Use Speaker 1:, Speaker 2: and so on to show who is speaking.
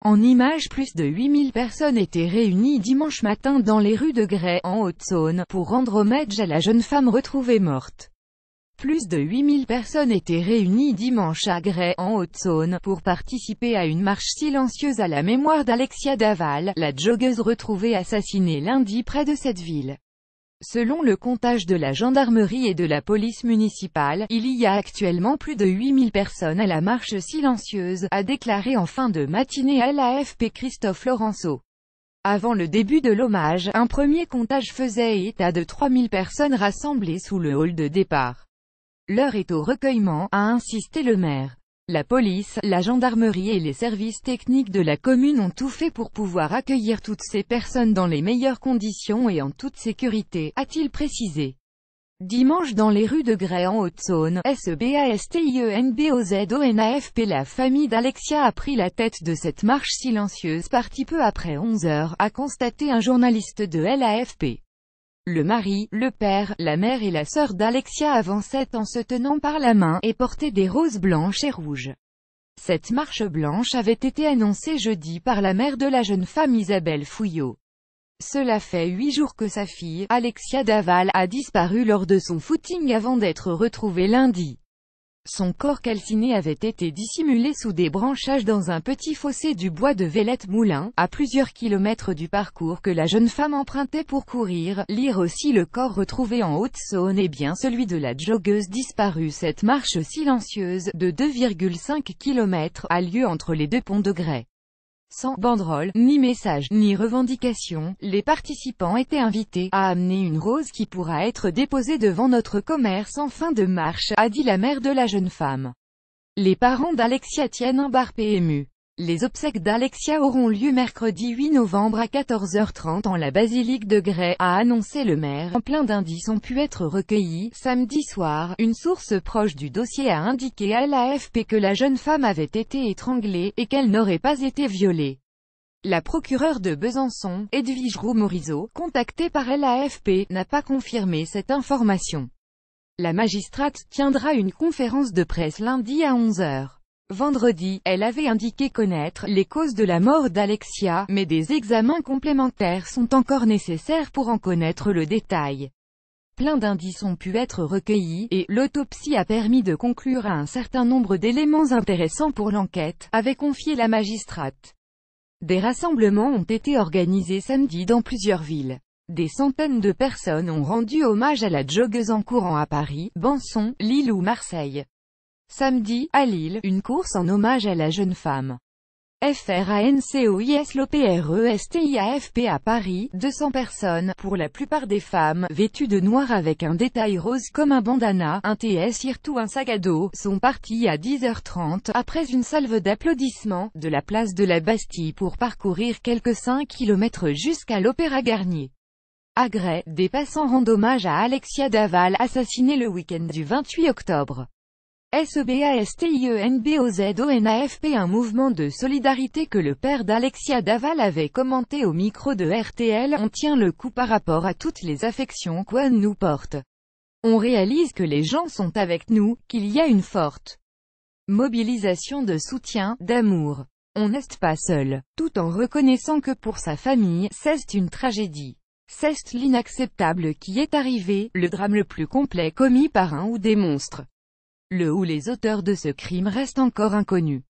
Speaker 1: En images, plus de 8000 personnes étaient réunies dimanche matin dans les rues de Gray, en Haute-Saône, pour rendre hommage à la jeune femme retrouvée morte. Plus de 8000 personnes étaient réunies dimanche à Gray, en Haute-Saône, pour participer à une marche silencieuse à la mémoire d'Alexia Daval, la joggeuse retrouvée assassinée lundi près de cette ville. Selon le comptage de la gendarmerie et de la police municipale, il y a actuellement plus de 8000 personnes à la marche silencieuse, a déclaré en fin de matinée à l'AFP Christophe Laurenceau. Avant le début de l'hommage, un premier comptage faisait état de 3000 personnes rassemblées sous le hall de départ. L'heure est au recueillement, a insisté le maire. La police, la gendarmerie et les services techniques de la commune ont tout fait pour pouvoir accueillir toutes ces personnes dans les meilleures conditions et en toute sécurité, a-t-il précisé. Dimanche dans les rues de Gray en Haute-Saône, SEBASTIENBOZONAFP, la famille d'Alexia a pris la tête de cette marche silencieuse partie peu après 11 heures, a constaté un journaliste de l'AFP. Le mari, le père, la mère et la sœur d'Alexia avançaient en se tenant par la main, et portaient des roses blanches et rouges. Cette marche blanche avait été annoncée jeudi par la mère de la jeune femme Isabelle Fouillot. Cela fait 8 jours que sa fille, Alexia Daval, a disparu lors de son footing avant d'être retrouvée lundi. Son corps calciné avait été dissimulé sous des branchages dans un petit fossé du bois de Vélette-Moulin, à plusieurs kilomètres du parcours que la jeune femme empruntait pour courir. Lire aussi le corps retrouvé en Haute-Saône et bien celui de la joggeuse disparue. Cette marche silencieuse, de 2,5 km, a lieu entre les deux ponts de Gray. Sans banderole, ni message, ni revendication, les participants étaient invités à amener une rose qui pourra être déposée devant notre commerce en fin de marche, a dit la mère de la jeune femme. Les parents d'Alexia tiennent un bar PMU. Les obsèques d'Alexia auront lieu mercredi 8 novembre à 14h30 en la basilique de Gray, a annoncé le maire. Plein d'indices ont pu être recueillis. Samedi soir, une source proche du dossier a indiqué à l'AFP que la jeune femme avait été étranglée, et qu'elle n'aurait pas été violée. La procureure de Besançon, Edwige Roux-Morizot, contactée par l'AFP, n'a pas confirmé cette information. La magistrate tiendra une conférence de presse lundi à 11h. Vendredi, elle avait indiqué connaître les causes de la mort d'Alexia, mais des examens complémentaires sont encore nécessaires pour en connaître le détail. Plein d'indices ont pu être recueillis, et l'autopsie a permis de conclure à un certain nombre d'éléments intéressants pour l'enquête, avait confié la magistrate. Des rassemblements ont été organisés samedi dans plusieurs villes. Des centaines de personnes ont rendu hommage à la joggeuse en courant à Paris, Besançon, Lille ou Marseille. Samedi, à Lille, une course en hommage à la jeune femme. FRANCOISLOPRESTIAFP à Paris, 200 personnes, pour la plupart des femmes, vêtues de noir avec un détail rose comme un bandana, un TS ou un sac à dos, sont parties à 10h30, après une salve d'applaudissements, de la place de la Bastille pour parcourir quelques 5 km jusqu'à l'Opéra Garnier. À Gray, des passants rendent hommage à Alexia Daval, assassinée le week-end du 28 octobre. SEBASTIENBOZONAFP, un mouvement de solidarité que le père d'Alexia Daval avait commenté au micro de RTL. On tient le coup par rapport à toutes les affections qu'on nous porte. On réalise que les gens sont avec nous, qu'il y a une forte mobilisation de soutien, d'amour. On n'est pas seul, tout en reconnaissant que pour sa famille, c'est une tragédie. C'est l'inacceptable qui est arrivé, le drame le plus complet commis par un ou des monstres. Le ou les auteurs de ce crime restent encore inconnus.